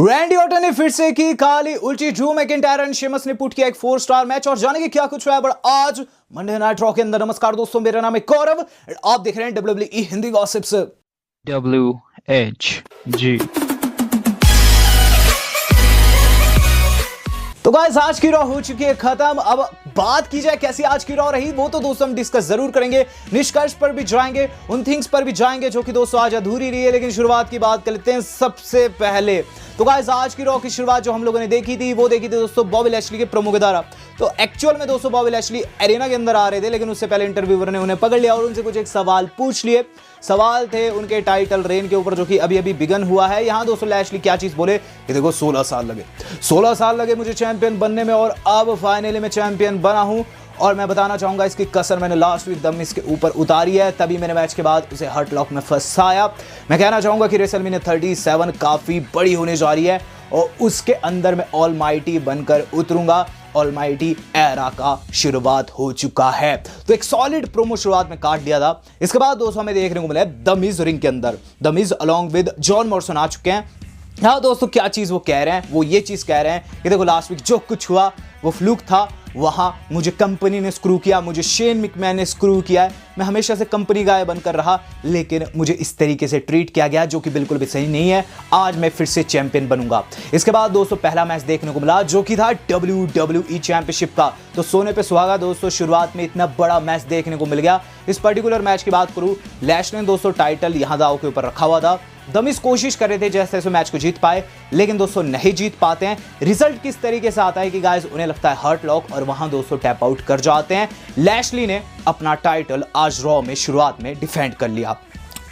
Randy Orton ने फिर से की काली उल्टी। ड्रू मैकिंटायर एंड शेमस ने पुट किया एक 4 स्टार मैच और जाने की क्या कुछ हुआ है बड़ा आज मंडे नाइट रॉ के अंदर। नमस्कार दोस्तों, मेरा नाम है गौरव, आप देख रहे हैं WWE हिंदी गॉसिप्स। WHG। तो गाइस आज की रॉ हो चुकी है खत्म। अब बात की जाए कैसी आज की रॉ रही, वो तो दोस्तों हम डिस्कस जरूर करेंगे, निष्कर्ष पर भी जाएंगे, उन थिंग्स पर भी जाएंगे जो कि दोस्तों आज अधूरी रही है। लेकिन शुरुआत की बात कर लेते हैं सबसे पहले। तो गाइस आज की रॉ की शुरुआत जो हम लोगों ने देखी थी वो देखी थी दोस्तों बॉबी लैशली के प्रोमो के द्वारा। तो एक्चुअल में दोस्तों बॉबी लैशली एरिना के अंदर आ रहे थे, लेकिन उससे पहले इंटरव्यूअर ने उन्हें पकड़ लिया और उनसे कुछ एक सवाल पूछ लिए। सवाल थे उनके टाइटल रेन के ऊपर जो कि अभी अभी बिगन हुआ है। यहां दोस्तों लैशली क्या चीज बोले कि देखो 16 साल लगे मुझे चैंपियन बनने में और अब फाइनली मैं चैंपियन बना हूं। और मैं बताना चाहूंगा इसकी कसर मैंने लास्ट वीक दम इसके ऊपर उतारी है, तभी मैंने मैच के बाद उसे हर्ट लॉक में फंसाया। मैं कहना चाहूंगा कि रेसलमेनिया 37 काफी बड़ी होने जा रही है और उसके अंदर मैं ऑलमाइटी बनकर उतरूंगा। ऑलमाइटी एरा का शुरुआत हो चुका है। तो एक सॉलिड प्रोमो शुरुआत में काट दिया था। इसके बाद दोस्तों हमें देखने को मिला द मिज रिंग के अंदर। The Miz along with John Morrison आ चुके हैं। हाँ दोस्तों क्या चीज वो कह रहे हैं, वो ये चीज कह रहे हैं कि देखो लास्ट वीक जो कुछ हुआ वो फ्लूक था, वहां मुझे कंपनी ने स्क्रू किया, मुझे शेन मिकमैन ने स्क्रू किया है। मैं हमेशा से कंपनी गाय बनकर रहा, लेकिन मुझे इस तरीके से ट्रीट किया गया जो कि बिल्कुल भी सही नहीं है। आज मैं फिर से चैंपियन बनूंगा। इसके बाद दोस्तों पहला मैच देखने को मिला जो कि था WWE चैंपियनशिप का। तो सोने पे सुहागा दोस्तों, शुरुआत में इतना बड़ा मैच देखने को मिल गया। इस पर्टिकुलर मैच की बात करूं, लैश ने दोस्तों टाइटल यहां दांव के ऊपर रखा हुआ था। दमिस कोशिश कर रहे थे जैसे जैसे मैच को जीत पाए, लेकिन दोस्तों नहीं जीत पाते हैं। रिजल्ट किस तरीके से आता है कि गाइस उन्हें लगता है हर्ट लॉक और वहां दोस्तों टैप आउट कर जाते हैं। लैशली ने अपना टाइटल आज रॉ में शुरुआत में डिफेंड कर लिया।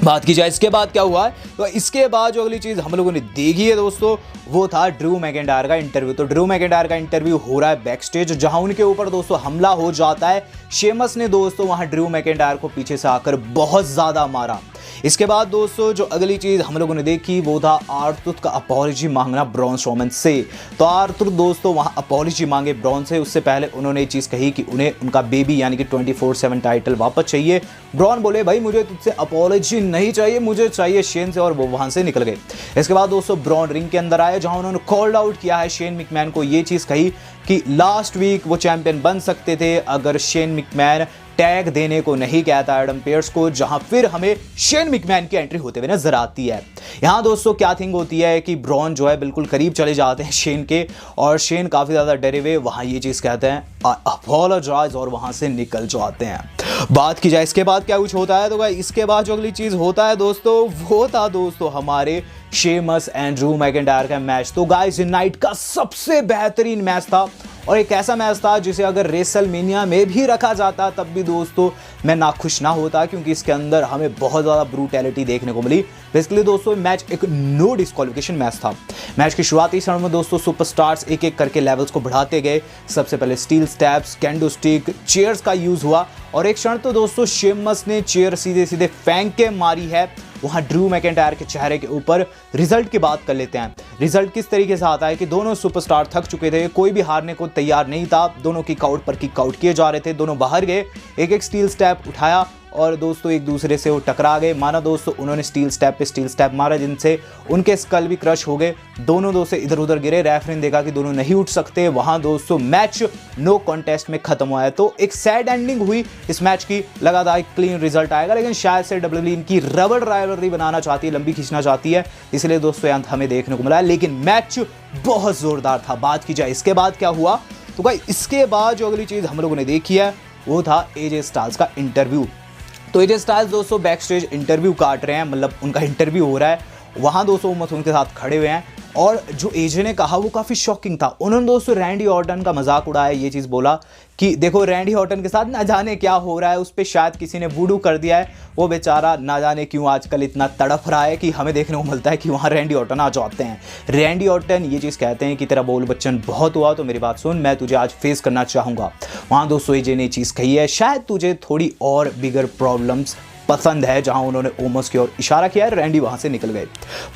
बात की जाए इसके बाद क्या हुआ है, तो इसके बाद जो अगली चीज हम लोगों ने देखी है दोस्तों वो था ड्रू मैकिंटायर का इंटरव्यू। तो ड्रू मैकिंटायर का इंटरव्यू हो रहा है बैक स्टेज, जहां उनके ऊपर दोस्तों हमला हो जाता है। शेमस ने दोस्तों वहां ड्रू मैकिंटायर को पीछे से आकर बहुत ज्यादा मारा। इसके बाद दोस्तों जो अगली चीज हम लोगों ने देखी वो था आर्थर का अपॉलॉजी मांगना ब्रॉन स्ट्रोमैन से। तो आर्थर दोस्तों वहां अपॉलॉजी मांगे ब्रॉन से, उससे पहले उन्होंने ये चीज कही कि उन्हें उनका बेबी यानी कि 24/7 टाइटल वापस चाहिए। ब्रॉन बोले भाई मुझे तुझसे अपॉलॉजी नहीं चाहिए, मुझे चाहिए शेन से, और वो वहां से निकल गए। इसके बाद दोस्तों ब्रॉन रिंग के अंदर आए, जहां उन्होंने कॉल्ड आउट किया है शेन मिकमैन को। ये चीज कही कि लास्ट वीक वो चैंपियन बन सकते थे अगर शेन मिकमैन टैग देने को नहीं कहता एडम पेयर्स को, जहां फिर हमें शेन मिकमैन की एंट्री होते हुए नजर आती है। यहां दोस्तों क्या थिंग होती है कि ब्रॉन जो है बिल्कुल करीब चले जाते हैं शेन के, और शेन काफी ज्यादा डरे हुए वहां ये चीज कहते हैं अपोलोजाइज और वहां से निकल जाते हैं। बात की जाए इसके बाद क्या कुछ होता है, तो इसके बाद जो अगली चीज होता है दोस्तों वो था दोस्तों हमारे शेमस एंड ड्रू मैकिंटायर का मैच। तो गाइस नाइट का सबसे बेहतरीन मैच था और एक ऐसा मैच था जिसे अगर रेसलमेनिया में भी रखा जाता तब भी दोस्तों मैं नाखुश ना होता, क्योंकि इसके अंदर हमें बहुत ज़्यादा ब्रूटैलिटी देखने को मिली। बेसिकली दोस्तों मैच एक नो डिस्क्वालिफिकेशन मैच था। मैच की शुरुआती क्षण में दोस्तों सुपरस्टार्स एक एक करके लेवल्स को बढ़ाते गए। सबसे पहले steel steps, can do stick, chairs का यूज़ हुआ और एक क्षण तो दोस्तों शेमस ने चेयर सीधे सीधे फेंक के मारी है वहां ड्रू मैकिंटायर के चेहरे के ऊपर। रिजल्ट की बात कर लेते हैं। रिजल्ट किस तरीके से आता है कि दोनों सुपरस्टार थक चुके थे, कोई भी हारने को तैयार नहीं था। दोनों किक आउट पर किक आउट किए जा रहे थे, दोनों बाहर गए, एक एक स्टील स्टैप उठाया और दोस्तों एक दूसरे से वो टकरा गए। माना दोस्तों उन्होंने स्टील स्टैप पे स्टील स्टैप मारा जिनसे उनके स्कल भी क्रश हो गए। दोनों दोस्तों इधर उधर गिरे। रेफरी ने देखा कि दोनों नहीं उठ सकते, वहां दोस्तों मैच नो कॉन्टेस्ट में खत्म हुआ है। तो एक सैड एंडिंग हुई इस मैच की। लगा था एक क्लीन रिजल्ट आएगा, लेकिन शायद से WWE इनकी रबड़ राइवलरी बनाना चाहती है, लंबी खींचना चाहती है, इसलिए दोस्तों अंत हमें देखने को मिला है। लेकिन मैच बहुत जोरदार था। बात की जाए इसके बाद क्या हुआ, तो भाई इसके बाद जो अगली चीज हम लोगों ने देखी है वो था एजे स्टाइल्स का इंटरव्यू। तो एजे स्टाइल्स दोस्तों बैक स्टेज इंटरव्यू काट रहे हैं, मतलब उनका इंटरव्यू हो रहा है। वहाँ दोस्तों वो उनके साथ खड़े हुए हैं और जो एजे ने कहा वो काफ़ी शॉकिंग था। उन्होंने दोस्तों रैंडी ऑर्टन का मजाक उड़ाया, ये चीज़ बोला कि देखो रैंडी ऑर्टन के साथ ना जाने क्या हो रहा है, उस पर शायद किसी ने वूडू कर दिया है, वो बेचारा ना जाने क्यों आजकल इतना तड़फ रहा है कि हमें देखने को मिलता है कि वहाँ रैंडी ऑर्टन आ जाते हैं। रैंडी ऑर्टन ये चीज़ कहते हैं कि तेरा बोल बच्चन बहुत हुआ, तो मेरी बात सुन, मैं तुझे आज फेस करना चाहूँगा। वहाँ दोस्तों एजे ने चीज़ कही है शायद तुझे थोड़ी और बिगर प्रॉब्लम्स पसंद है, जहां उन्होंने ओमस की ओर इशारा किया है। रैंडी वहां से निकल गए।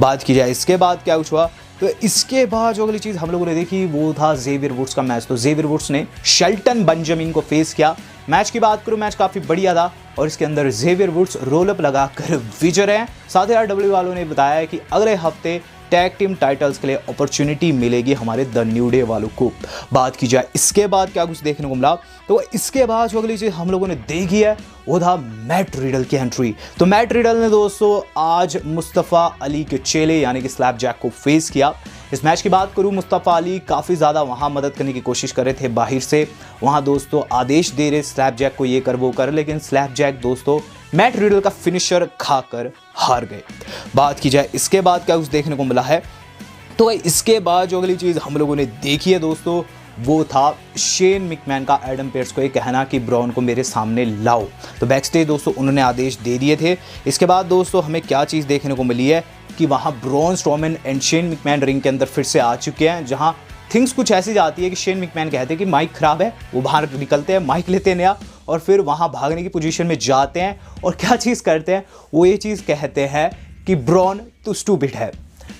बात की जाए इसके बाद क्या कुछ हुआ, तो इसके बाद जो अगली चीज़ हम लोगों ने देखी वो था जेवियर वुड्स का मैच। तो जेवियर वुड्स ने शेल्टन बेंजामिन को फेस किया। मैच की बात करूं, मैच काफ़ी बढ़िया था और इसके अंदर जेवियर वुड्स रोल अप लगाकर विजय हैं। साथ ही WWE वालों ने बताया है कि अगले हफ्ते टैग टीम टाइटल्स के लिए अपॉर्चुनिटी मिलेगी हमारे द न्यू डे वालों को। बात की जाए इसके बाद क्या कुछ देखने को मिला, तो इसके बाद जो अगली चीज़ हम लोगों ने देखी है वो था मैट रिडल की एंट्री। तो मैट रिडल ने दोस्तों आज मुस्तफ़ा अली के चेले यानी कि स्लैप जैक को फेस किया। इस मैच की बात करूं, मुस्तफ़ा अली काफ़ी ज़्यादा वहाँ मदद करने की कोशिश कर रहे थे बाहर से, वहाँ दोस्तों आदेश दे रहे स्लैप जैक को ये कर वो कर, लेकिन स्लैप जैक दोस्तों मैट रिडल का फिनिशर खाकर हार गए। बात की जाए इसके बाद क्या कुछ देखने को मिला है, तो इसके बाद जो अगली चीज़ हम लोगों ने देखी है दोस्तों वो था शेन मिकमैन का एडम पेयर्स को ये कहना कि ब्रॉन को मेरे सामने लाओ। तो बैक स्टेज दोस्तों उन्होंने आदेश दे दिए थे। इसके बाद दोस्तों हमें क्या चीज़ देखने को मिली है कि वहाँ Braun Strowman and Shane मिकमैन ring के अंदर फिर से आ चुके हैं, जहाँ थिंग्स कुछ ऐसी जाती है कि शेन मिकमैन कहते हैं कि माइक ख़राब है, वो बाहर निकलते हैं, माइक लेते हैं नया और फिर वहाँ भागने की पोजीशन में जाते हैं और क्या चीज़ करते हैं, वो ये चीज़ कहते हैं कि ब्रॉन तू स्टूपिड है,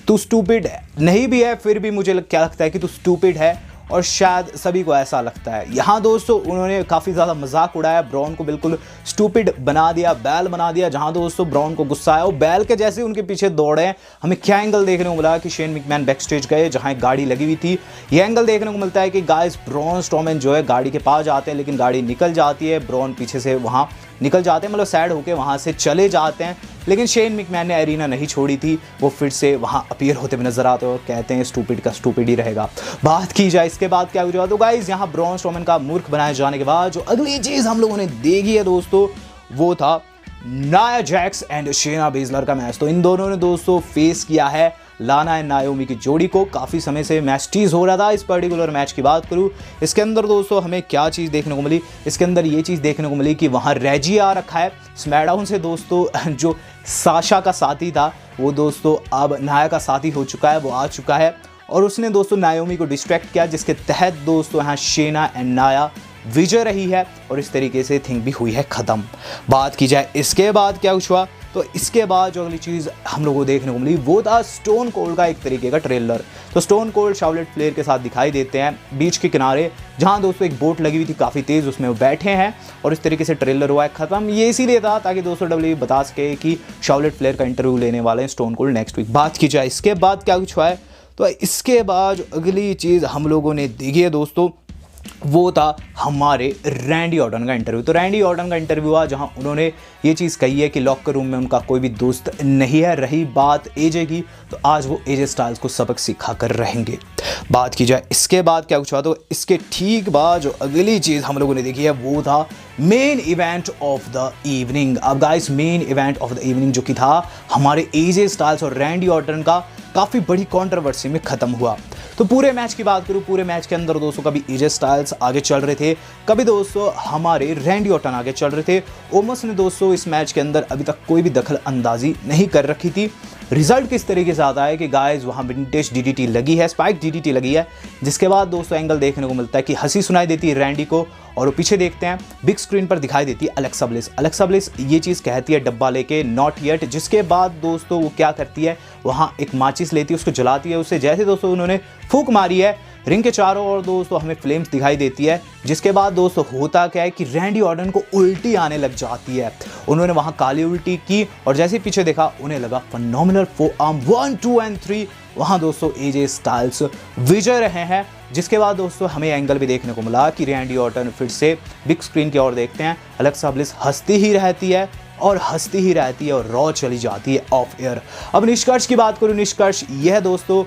तू स्टूपिड है, नहीं भी है फिर भी मुझे क्या लगता है कि तू स्टूपिड है, और शायद सभी को ऐसा लगता है। यहाँ दोस्तों उन्होंने काफ़ी ज़्यादा मजाक उड़ाया, ब्रॉन को बिल्कुल स्टूपिड बना दिया, बैल बना दिया, जहाँ दोस्तों ब्रॉन को गुस्सा आया वो बैल के जैसे उनके पीछे दौड़े हैं। हमें क्या एंगल देखने को मिला कि शेन मिकमैन बैक स्टेज गए जहाँ एक गाड़ी लगी हुई थी, ये एंगल देखने को मिलता है कि गाइस ब्रॉन स्ट्रोमैन जो है गाड़ी के पास जाते हैं लेकिन गाड़ी निकल जाती है, ब्रॉन पीछे से वहाँ निकल जाते हैं, मतलब सैड होकर वहाँ से चले जाते हैं, लेकिन शेन मिकमैन ने एरिना नहीं छोड़ी थी, वो फिर से वहाँ अपीयर होते हुए नजर आते हैं और कहते हैं स्टूपिड का स्टूपिड ही रहेगा। बात की जाए इसके बाद क्या हुआ, तो गाइस यहाँ ब्रॉन स्ट्रोमैन का मूर्ख बनाए जाने के बाद जो अगली चीज़ हम लोगों ने देखी है दोस्तों वो था नाया जैक्स एंड शेना बेजलर का मैच। तो इन दोनों ने दोस्तों फेस किया है लाना एंड नायोमी की जोड़ी को। काफ़ी समय से मैच टीज हो रहा था। इस पर्टिकुलर मैच की बात करूँ, इसके अंदर दोस्तों हमें क्या चीज़ देखने को मिली, इसके अंदर ये चीज़ देखने को मिली कि वहाँ रेजी आ रखा है स्मैकडाउन से दोस्तों, जो साशा का साथी था वो दोस्तों अब नाया का साथी हो चुका है, वो आ चुका है और उसने दोस्तों नायोमी को डिस्ट्रैक्ट किया, जिसके तहत दोस्तों यहाँ शेना एंड नाया विजय रही है और इस तरीके से थिंग भी हुई है ख़त्म। बात की जाए इसके बाद क्या कुछ हुआ, तो इसके बाद जो अगली चीज़ हम लोगों को देखने को मिली वो था स्टोन कोल्ड का एक तरीके का ट्रेलर। तो स्टोन कोल्ड शार्लेट फ्लेयर के साथ दिखाई देते हैं बीच के किनारे, जहां दोस्तों एक बोट लगी हुई थी काफ़ी तेज़, उसमें वो बैठे हैं और इस तरीके से ट्रेलर हुआ है ख़त्म। ये इसीलिए था ताकि दोस्तों WWE बता सके कि शार्लेट फ्लेयर का इंटरव्यू लेने वाले हैं स्टोन कोल्ड नेक्स्ट वीक। बात की जाए इसके बाद क्या कुछ हुआ है, तो इसके बाद अगली चीज़ हम लोगों ने देखी है दोस्तों वो था हमारे रैंडी ऑर्टन का इंटरव्यू। तो रैंडी ऑर्टन का इंटरव्यू हुआ जहां उन्होंने ये चीज़ कही है कि लॉकर रूम में उनका कोई भी दोस्त नहीं है। रही बात एजे की, तो आज वो एजे स्टाइल्स को सबक सिखा कर रहेंगे। बात की जाए इसके बाद क्या कुछ हुआ, तो इसके ठीक बाद जो अगली चीज़ हम लोगों ने देखी है वो था main event of the evening. अब guys main event of the evening जो कि था हमारे एजे स्टाइल्स और रैंडी ऑर्टन का, काफ़ी बड़ी कंट्रोवर्सी में ख़त्म हुआ। तो पूरे मैच की बात करूँ, पूरे मैच के अंदर दोस्तों कभी एजे स्टाइल्स आगे चल रहे थे, कभी दोस्तों हमारे रैंडी ऑर्टन आगे चल रहे थे। ओमस ने दोस्तों इस मैच के अंदर अभी तक कोई भी दखल अंदाजी नहीं कर रखी थी। रिजल्ट किस तरीके से आता है कि गाइस वहाँ विंटेज डीडीटी लगी है, स्पाइक डीडीटी लगी है, जिसके बाद दोस्तों एंगल देखने को मिलता है कि हंसी सुनाई देती है रैंडी को और वो पीछे देखते हैं बिग स्क्रीन पर दिखाई देती है अलेक्सा ब्लिस। अलेक्सा ब्लिस ये चीज़ कहती है डब्बा लेके नॉट येट, जिसके बाद दोस्तों वो क्या करती है, वहाँ एक माचिस लेती है, उसको जलाती है। उससे जैसे दोस्तों उन्होंने फूंक मारी है, रिंग के चारों ओर दोस्तों हमें फ्लेम्स दिखाई देती है, जिसके बाद दोस्तों होता क्या है कि रैंडी ऑर्टन को उल्टी आने लग जाती है। उन्होंने वहाँ काली उल्टी की और जैसे पीछे देखा उन्हें लगा फेनोमेनल फोरआर्म 1 2 एंड 3। वहाँ दोस्तों एजे स्टाइल्स विजय रहे हैं, जिसके बाद दोस्तों हमें एंगल भी देखने को मिला कि रैंडी ऑर्टन फिर से बिग स्क्रीन की ओर देखते हैं, अलेक्सा ब्लिस हंसती ही रहती है और हंसती ही रहती है और रॉ चली जाती है ऑफ एयर। अब निष्कर्ष की बात करूँ, निष्कर्ष यह दोस्तों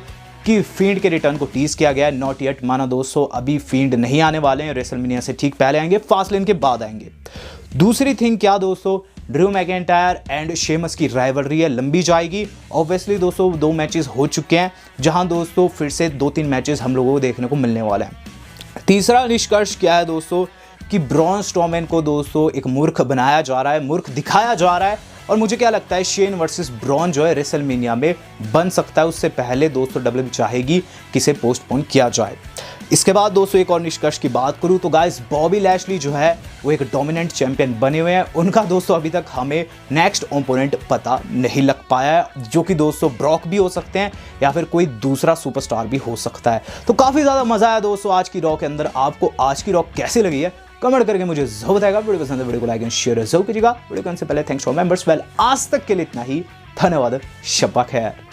कि फील्ड के रिटर्न को टीज किया गया है, नॉट येट, माना दोस्तों अभी फील्ड नहीं आने वाले हैं, रेसलमेनिया से ठीक पहले आएंगे, फास्टलेन के बाद आएंगे। दूसरी थिंग क्या दोस्तों, ड्रू मैकिंटायर एंड शेमस की राइवलरी है, लंबी जाएगी। ऑब्वियसली दोस्तों 2 मैचेस हो चुके हैं, जहां दोस्तों फिर से 2-3 मैचेस हम लोगों को देखने को मिलने वाले हैं। तीसरा निष्कर्ष क्या है दोस्तों कि ब्रॉन स्ट्रोमैन को दोस्तों एक मूर्ख बनाया जा रहा है, मूर्ख दिखाया जा रहा है, और मुझे क्या लगता है शेन वर्सेस ब्रॉन जो है रेसलमेनिया में बन सकता है। उससे पहले दोस्तों WWE चाहेगी कि इसे पोस्टपोन किया जाए। इसके बाद दोस्तों एक और निष्कर्ष की बात करूं तो गाइस बॉबी लैशली जो है वो एक डोमिनेंट चैंपियन बने हुए हैं। उनका दोस्तों अभी तक हमें नेक्स्ट ओपोनेंट पता नहीं लग पाया है, जो कि दोस्तों ब्रॉक भी हो सकते हैं या फिर कोई दूसरा सुपरस्टार भी हो सकता है। तो काफ़ी ज़्यादा मज़ा आया दोस्तों आज की रॉ के अंदर। आपको आज की रॉ कैसी लगी है कमेंट करके मुझे जरूर बताएगा। वीडियो पसंद है वीडियो को लाइक एंड शेयर जरूर कीजिएगा। वीडियो करने से पहले थैंक्स फॉर मेंबर्स। वेल आज तक के लिए इतना ही, धन्यवाद, शब्बा खैर।